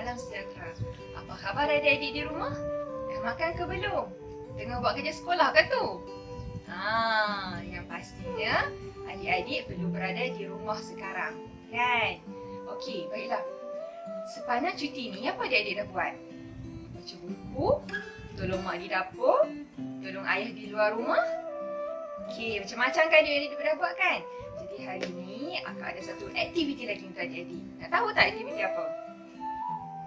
salam sejahtera. Apa khabar adik-adik di rumah? Dah makan ke belum? Tengah buat kerja sekolah ke tu? Yang pastinya adik-adik perlu berada di rumah sekarang, kan? Okey, baiklah. Sepanjang cuti ni, apa adik-adik dah buat? Baca buku, tolong mak di dapur, tolong ayah di luar rumah. Okey, macam-macam kan adik-adik dah buat kan? Jadi hari ni, akak ada satu aktiviti lagi untuk adik-adik. Nak tahu tak aktiviti apa?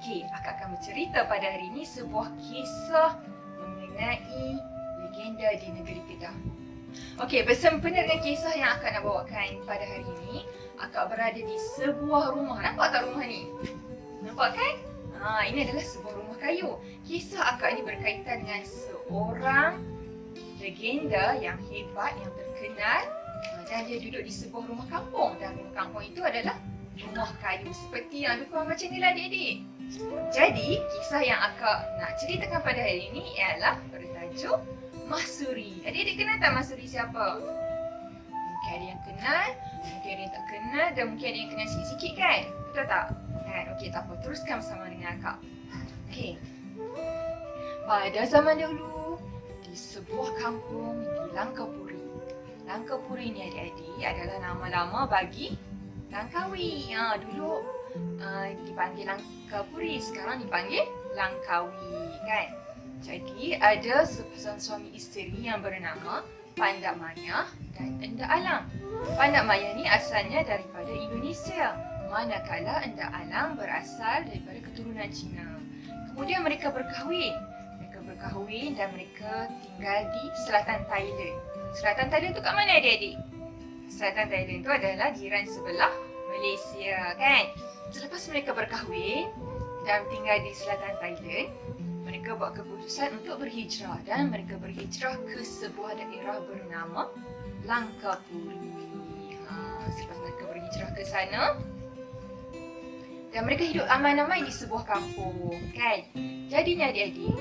Okey, akak akan bercerita pada hari ini sebuah kisah mengenai legenda di negeri Kedah. Okey, bersempena dengan kisah yang akak nak bawakan pada hari ini, akak berada di sebuah rumah. Nampak tak rumah ni? Nampak kan? Ini adalah sebuah rumah kayu. Kisah akak ini berkaitan dengan seorang legenda yang hebat, yang terkenal, dan dia duduk di sebuah rumah kampung. Dan rumah kampung itu adalah rumah kayu. Seperti yang ada macam ni lah adik-adik. Jadi, kisah yang akak nak ceritakan pada hari ini ialah bertajuk Mahsuri. Adik-adik kenal tak Mahsuri siapa? Mungkin ada yang kenal, mungkin ada yang tak kenal dan mungkin ada yang kenal sikit-sikit kan? Betul tak? Kan? Okey, tak apa. Teruskan bersama dengan akak. Okey. Pada zaman dahulu, di sebuah kampung di Langkapuri. Langkapuri ni adik-adik adalah nama lama bagi Langkawi. Dulu dipanggil Langkapuri, sekarang dipanggil Langkawi kan. Jadi ada sepasang suami isteri yang bernama Pandak Maya dan Endak Alang. Pandak Maya ni asalnya daripada Indonesia, manakala Endak Alang berasal daripada keturunan Cina. Kemudian mereka berkahwin. Dan mereka tinggal di selatan Thailand. Selatan Thailand tu kat mana adik-adik? Selatan Thailand tu adalah jiran sebelah Malaysia kan. Selepas mereka berkahwin dan tinggal di selatan Thailand, mereka buat keputusan untuk berhijrah dan mereka berhijrah ke sebuah daerah bernama Langkapuri. Selepas mereka berhijrah ke sana dan mereka hidup aman-aman di sebuah kampung kan. Jadinya adik-adik,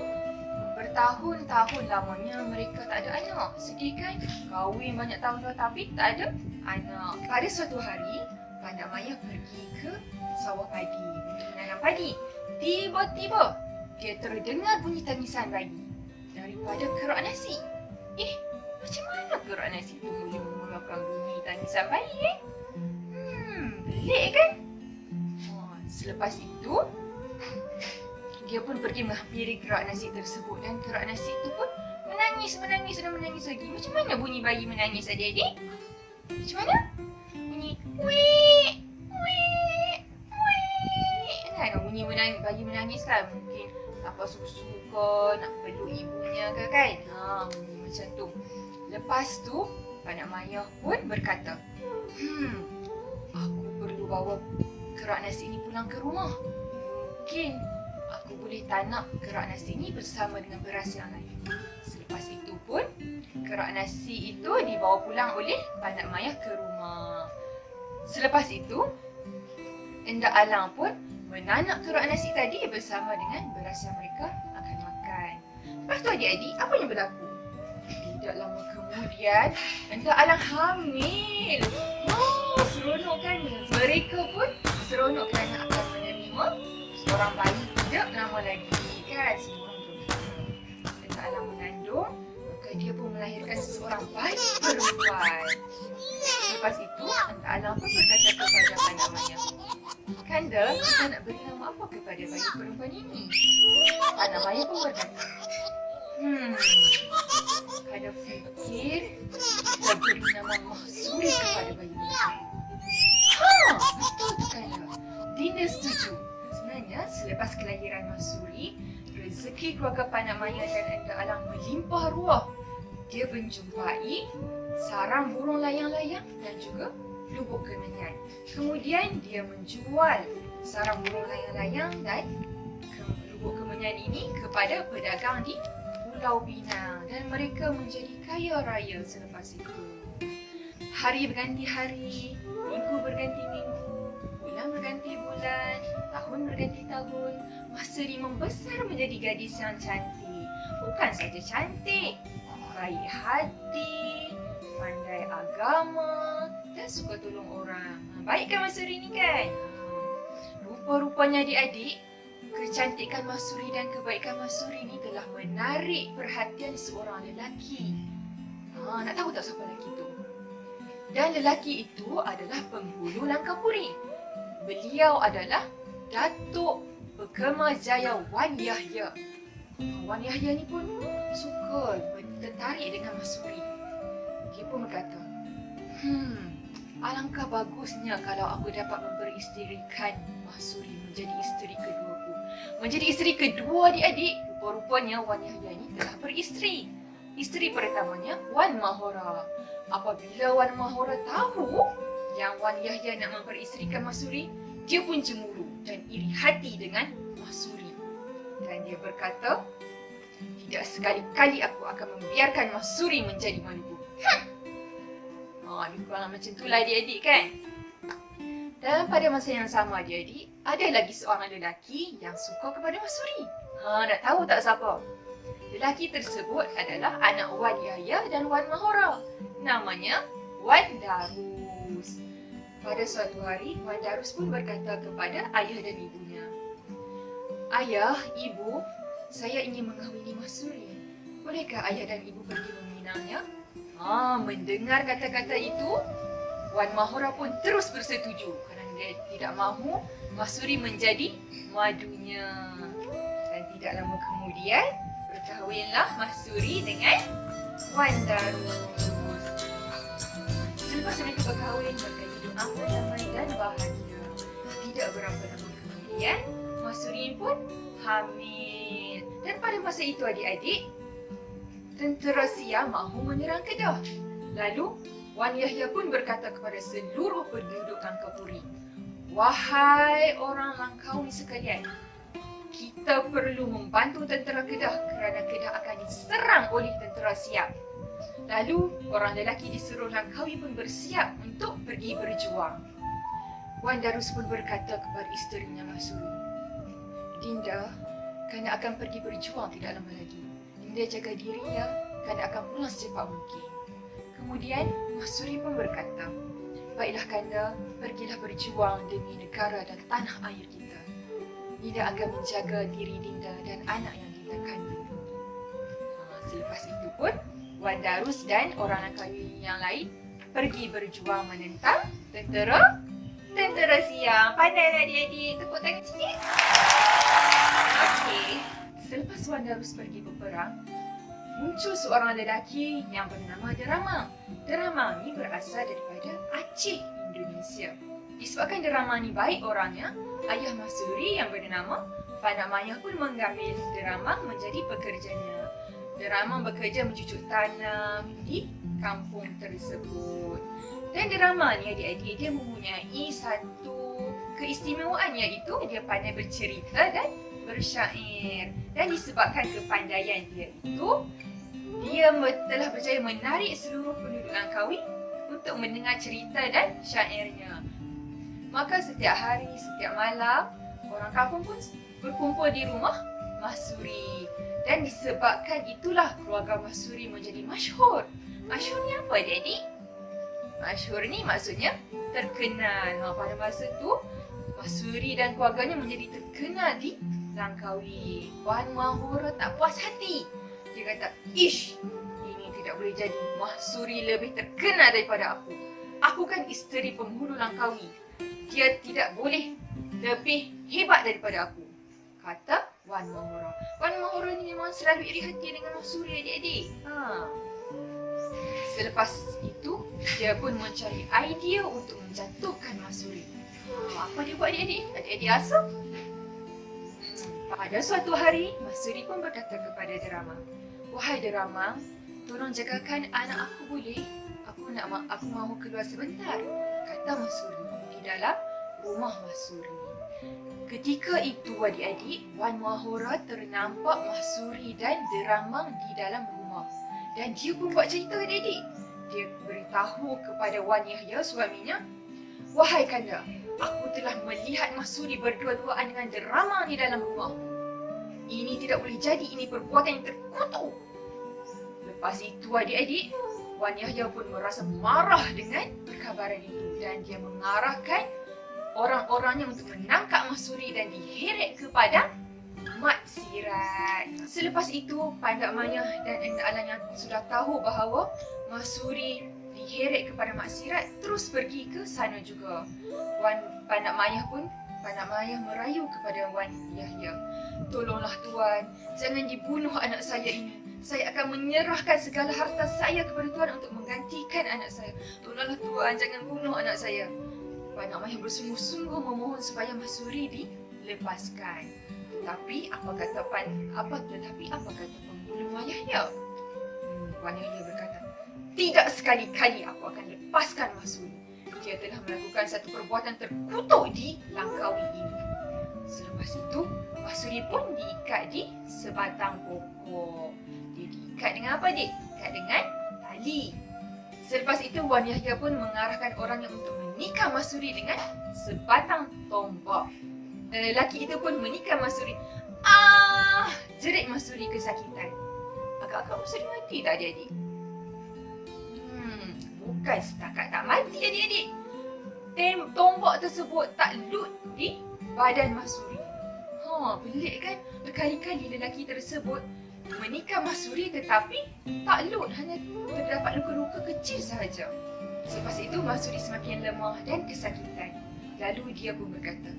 bertahun-tahun lamanya mereka tak ada anak. Sedih kan? Kahwin banyak tahun dah tapi tak ada anak. Pada suatu hari, Pandak Maya pergi ke sawah padi untuk menanam padi. Tiba-tiba, dia terdengar bunyi tangisan bayi daripada kerak nasi. Macam mana kerak nasi tu boleh mengeluarkan bunyi tangisan bayi? Pelik kan? Selepas itu, dia pun pergi menghampiri kerak nasi tersebut dan kerak nasi itu pun menangis lagi. Macam mana bunyi bayi menangis adik-adik? Macam mana? Bunyi wik, wik, wik. Kan bunyi bayi menangis kan? Mungkin tanpa susu ke, nak peluk ibunya ke kan? Bunyi macam tu. Lepas tu, Pandak Maya pun berkata, aku perlu bawa kerak nasi ini pulang ke rumah. Mungkin aku boleh tanam kerak nasi ini bersama dengan beras yang lain. Selepas itu pun, kerak nasi itu dibawa pulang oleh Pandak Maya ke rumah. Selepas itu, Endak Alang pun menanak kerak nasi tadi bersama dengan beras yang mereka akan makan. Lepas tu adik-adik, apa yang berlaku? Tidak lama kemudian, Endak Alang hamil. Seronok kan? Mereka pun seronok kerana akan menerima seorang bayi tidak lama lagi kan. Semua orang gembira. Endak Alang mengandung, maka dia pun melahirkan seorang bayi perempuan. Selepas itu, Endak Alang pun berkata kepada Pandak Maya, Kanda, kita nak beri nama apa kepada bayi perempuan ini? Pandak Maya pun berkata, Kanda fikir kita beri nama Mahsuri kepada bayi ini. Betul tu Kanda. Dinda setuju. Sebenarnya, selepas kelahiran Mahsuri, rezeki keluarga Pandak Maya dan Endak Alang melimpah ruah. Dia menjumpai sarang burung layang-layang dan juga lubuk kemenyan. Kemudian dia menjual sarang burung layang-layang dan lubuk kemenyan ini kepada pedagang di Pulau Pinang dan mereka menjadi kaya raya selepas itu. Hari berganti hari, minggu berganti minggu, bulan berganti bulan, tahun berganti tahun. Mahsuri membesar menjadi gadis yang cantik. Bukan saja cantik, baik hati, pandai agama dan suka tolong orang. Baik kan Mahsuri ni kan? Rupa-rupanya adik-adik, Kecantikan Mahsuri dan kebaikan Mahsuri ni telah menarik perhatian seorang lelaki. Nak tahu tak siapa lelaki itu? Dan lelaki itu adalah penghulu Langkapuri. Beliau adalah Datuk Pekermajaya Wan Yahya. Wan Yahya ni pun suka, tertarik dengan Mahsuri. Dia pun berkata, alangkah bagusnya kalau aku dapat memperisterikan Mahsuri menjadi isteri keduaku. Menjadi isteri kedua adik-adik. Rupa-rupanya Wan Yahya ni telah beristeri. Isteri pertamanya Wan Mahora. Apabila Wan Mahora tahu yang Wan Yahya nak memperisterikan Mahsuri, dia pun cemburu dan iri hati dengan Mahsuri. Dan dia berkata, tidak sekali-kali aku akan membiarkan Mahsuri menjadi maluku. Lebih kurang macam itulah adik-adik kan? Dan pada masa yang sama adik-adik, ada lagi seorang lelaki yang suka kepada Mahsuri. Nak tahu tak siapa? Lelaki tersebut adalah anak Wan Yahya dan Wan Mahora. Namanya Wan Darus. Pada suatu hari, Wan Darus pun berkata kepada ayah dan ibunya, "Ayah, ibu, saya ingin mengahwini Mahsuri. Bolehkah ayah dan ibu pergi meminangnya?" Mendengar kata-kata itu, Wan Mahora pun terus bersetuju kerana dia tidak mahu Mahsuri menjadi madunya. Dan tidak lama kemudian, berkahwinlah Mahsuri dengan Wan Darus. Selepas mereka berkahwin, mereka hidup aman, damai dan bahagia. Tidak berapa lama kemudian, Mahsuri pun hamil. Dan pada masa itu adik-adik, tentera Siam mahu menyerang Kedah. Lalu, Wan Yahya pun berkata kepada seluruh penduduk Langkapuri, "Wahai orang Langkawi sekalian, kita perlu membantu tentera Kedah kerana Kedah akan diserang oleh tentera Siam." Lalu, orang lelaki di seluruh Langkawi pun bersiap untuk pergi berjuang. Wan Darus pun berkata kepada isterinya Mahsuri, "Dinda, Kanda akan pergi berjuang tidak lama lagi. Dinda jaga diri ya, Kanda akan pulang secepat mungkin." Kemudian Mahsuri pun berkata, "Baiklah Kanda, pergilah berjuang demi negara dan tanah air kita. Dinda akan menjaga diri Dinda dan anak yang Dinda kandung." Selepas itu pun, Wan Darus dan orang Langkawi yang lain pergi berjuang menentang tentera Siam. Pandai adik-adik, tepuk tangan sikit. Okey, selepas Wan Darus pergi berperang, muncul seorang lelaki yang bernama Derama. Derama ni berasal daripada Aceh, Indonesia. Disebabkan Derama ni baik orangnya, ayah Mahsuri yang bernama Panak Maya pun mengambil Derama menjadi pekerjanya. Derama bekerja mencucuk tanam di kampung tersebut. Dan Derama ni adik-adik, dia mempunyai satu keistimewaan, iaitu dia pandai bercerita dan bersyair. Dan disebabkan kepandaian dia itu, dia telah berjaya menarik seluruh penduduk Langkawi untuk mendengar cerita dan syairnya. Maka setiap hari, setiap malam, orang kampung pun berkumpul di rumah Mahsuri. Dan disebabkan itulah keluarga Mahsuri menjadi masyhur. Masyhur ni apa adik-adik? Masyhur ni maksudnya terkenal. Pada masa tu, Mahsuri dan keluarganya menjadi terkenal di Langkawi. Wan Mahora tak puas hati. Dia kata, "Ish, ini tidak boleh jadi. Mahsuri lebih terkenal daripada aku. Aku kan isteri penghulu Langkawi. Dia tidak boleh lebih hebat daripada aku," kata Wan Mahora. Wan Mahora ni memang selalu iri hati dengan Mahsuri adik-adik. Selepas itu, dia pun mencari idea untuk menjatuhkan Mahsuri. Apa dia buat adik-adik? Adik-adik rasa? Pada suatu hari, Mahsuri pun berkata kepada Derama, "Wahai Derama, tolong jagakan anak aku boleh? Aku mahu keluar sebentar," kata Mahsuri di dalam rumah Mahsuri. Ketika itu adik-adik, Wan Mahora ternampak Mahsuri dan Derama di dalam rumah. Dan dia pun buat cerita adik-adik. Dia beritahu kepada Wan Yahya, suaminya, "Wahai Kanda, aku telah melihat Mahsuri berdua-duaan dengan Derama di dalam rumah. Ini tidak boleh jadi, ini perbuatan yang terkutuk." Lepas itu adik-adik, Wan Yahya pun merasa marah dengan perkabaran itu. Dan dia mengarahkan orang-orangnya untuk menangkap Mahsuri dan diheret ke padang maksiat. Selepas itu, Pandak Maya dan Endak Alang yang sudah tahu bahawa Mahsuri diheret kepada maksiat terus pergi ke sana juga. Pandak Maya merayu kepada Wan Yahya, "Tolonglah Tuan, jangan dibunuh anak saya ini. Saya akan menyerahkan segala harta saya kepada Tuan untuk menggantikan anak saya. Tolonglah Tuan, jangan bunuh anak saya." Pandak Maya bersungguh-sungguh memohon supaya Mahsuri dilepaskan. Tetapi apa kata pembunuh Wan Yahya? Wan Yahya berkata, "Tidak sekali-kali aku akan lepaskan Mahsuri. Dia telah melakukan satu perbuatan terkutuk di Langkawi ini." Selepas itu, Mahsuri pun diikat di sebatang pokok. Dia diikat dengan apa, Dik? Diikat dengan tali. Selepas itu, Wan Yahya pun mengarahkan orangnya untuk menikam Mahsuri dengan sebatang tombak. Dan lelaki itu pun menikam Mahsuri. Jerit Mahsuri kesakitan. Agak-agak Mahsuri mati tak adik-adik? Bukan setakat tak mati adik-adik. Tombak tersebut tak lut di badan Mahsuri. Pelik kan? Berkali-kali lelaki tersebut menikam Mahsuri tetapi tak lut, hanya terdapat luka-luka kecil sahaja. Selepas itu Mahsuri semakin lemah dan kesakitan. Lalu dia pun berkata,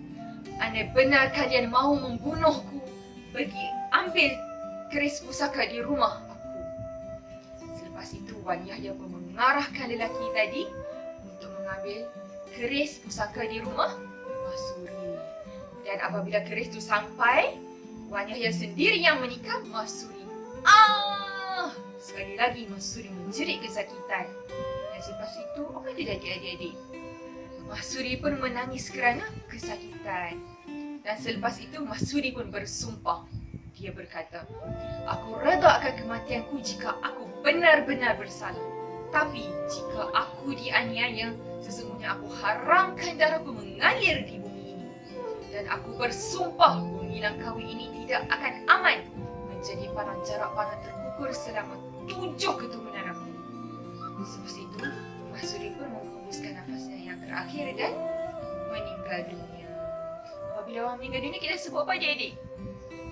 "Andai benar kalian mahu membunuhku, pergi ambil keris pusaka di rumah aku." Selepas itu Wan Yahya pun mengarahkan lelaki tadi untuk mengambil keris pusaka di rumah Mahsuri. Dan apabila keris itu sampai, Wan Yahya sendiri yang menikam Mahsuri. Sekali lagi Mahsuri menjerit kesakitan. Dan selepas itu, apa yang terjadi adik-adik? Mahsuri pun menangis kerana kesakitan. Dan selepas itu Mahsuri pun bersumpah. Dia berkata, "Aku reda akan kematianku jika aku benar-benar bersalah. Tapi jika aku dianiaya, sesungguhnya aku haramkan darahku mengalir di bumi ini. Dan aku bersumpah bumi Langkawi ini tidak akan aman menjadi panah jarak panah terukur selama 7 keturunan aku." Selepas itu, Mahsuri pun menghembuskan nafasnya yang terakhir dan meninggal dunia. Apabila orang meninggal dunia, kita sebut apa adik-adik?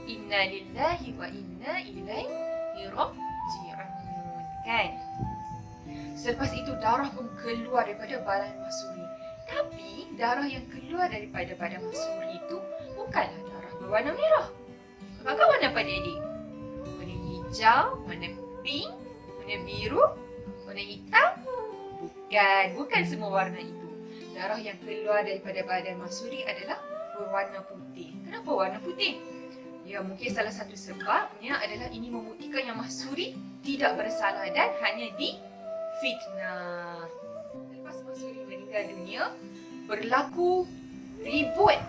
Inna lillahi wa inna ilaihi raji'un. Kan? Selepas itu darah pun keluar daripada badan Mahsuri. Tapi darah yang keluar daripada badan Mahsuri itu bukanlah darah berwarna merah. Maka warna apa adik-adik? Warna hijau, warna pink, warna biru, warna hitam? Bukan semua warna itu. Darah yang keluar daripada badan Mahsuri adalah berwarna putih. Kenapa warna putih? Ya, mungkin salah satu sebabnya adalah ini membuktikan yang Mahsuri tidak bersalah dan hanya difitnah. Selepas Mahsuri meninggal dunia, berlaku ribut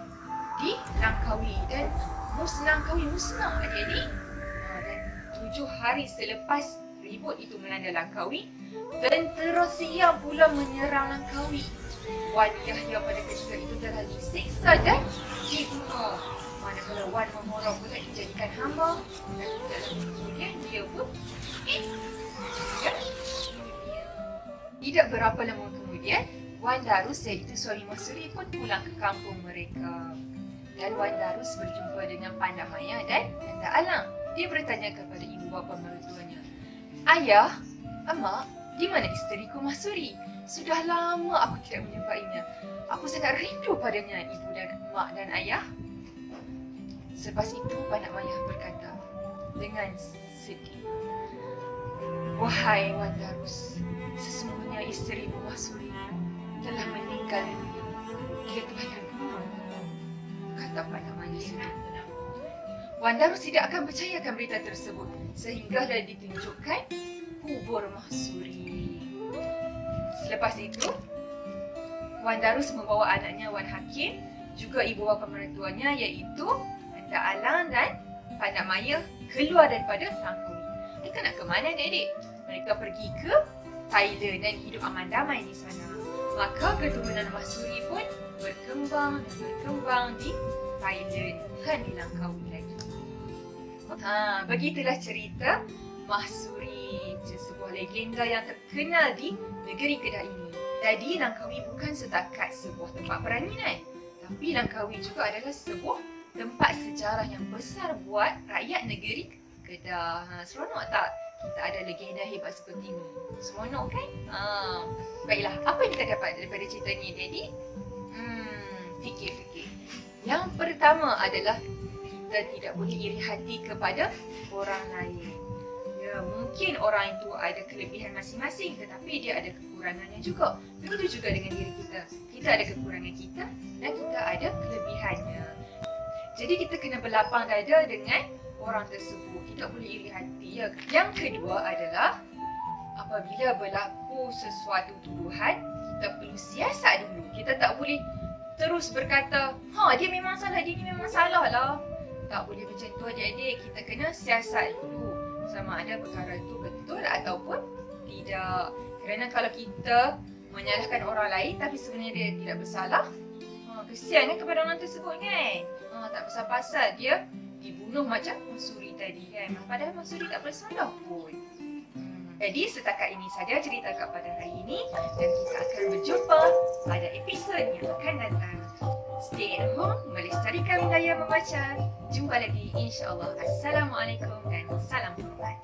di Langkawi dan Langkawi musnah adik-adik. Dan 7 hari selepas ribut itu melanda Langkawi, tentera Siam pula menyerang Langkawi. Wan Yahya pada ketika itu telah disiksa dan dibunuh. Manakala Wan Mahmurah pula dijadikan hamba, dan kemudian dia pun tidak berapa lama kemudian, Wan Darus iaitu suami Mahsuri pun pulang ke kampung mereka. Dan Wan Darus berjumpa dengan Pandak Maya dan Endak Alang. Dia bertanya kepada ibu bapa mertuanya, "Ayah, Emak, di mana isteriku Mahsuri? Sudah lama aku tidak menjumpainya. Aku sangat rindu padanya, ibu dan emak dan ayah." Selepas itu Pandak Maya berkata dengan sedih, "Wahai Wan Darus, sesungguhnya isterimu Mahsuri telah meninggal dunia. Dia telah terbunuh," kata Pandak Maya sedih. Wan Darus tidak akan percayakan berita tersebut sehinggalah ditunjukkan kubur Mahsuri. Selepas itu, Wan Darus membawa anaknya Wan Hakim, juga ibu bapa mertuanya iaitu Endak Alang dan Pandak Maya keluar daripada Langkawi. Mereka nak ke mana adik-adik? Mereka pergi ke Thailand dan hidup aman damai di sana. Maka keturunan Mahsuri pun berkembang dan berkembang di Thailand, bukan di Langkawi lagi. Begitulah cerita Mahsuri, sebuah legenda yang terkenal di negeri Kedah ini. Jadi Langkawi bukan setakat sebuah tempat peranginan, Tapi Langkawi juga adalah sebuah tempat sejarah yang besar buat rakyat negeri Kedah. Seronok tak? Kita ada legenda hebat seperti ini. Seronok kan? Baiklah, apa yang kita dapat daripada cerita ni, Daddy? Fikir-fikir. Yang pertama adalah kita tidak boleh iri hati kepada orang lain. Ya, mungkin orang itu ada kelebihan masing-masing, tetapi dia ada kekurangannya juga. Begitu juga dengan diri kita. Kita ada kekurangan kita dan kita ada kelebihannya. Jadi kita kena berlapang dada dengan orang tersebut. Tidak boleh iri hati. Ya. Yang kedua adalah apabila berlaku sesuatu tuduhan, kita perlu siasat dulu. Kita tak boleh terus berkata, dia memang salah, dia ni memang salah lah. Tak boleh macam tu adik-adik. Kita kena siasat dulu sama ada perkara itu betul ataupun tidak. Kerana kalau kita menyalahkan orang lain tapi sebenarnya dia tidak bersalah, kesian kan kepada orang tersebut kan. Tak pasal-pasal dia dibunuh macam Mak Suri tadi kan. Padahal Mak Suri tak bersalah pun. Jadi setakat ini saja cerita Kak pada hari ini dan kita akan berjumpa pada episod yang akan datang. Stay at home, melestarikan budaya membaca. Jumpa lagi insya-Allah. Assalamualaikum dan salam hormat.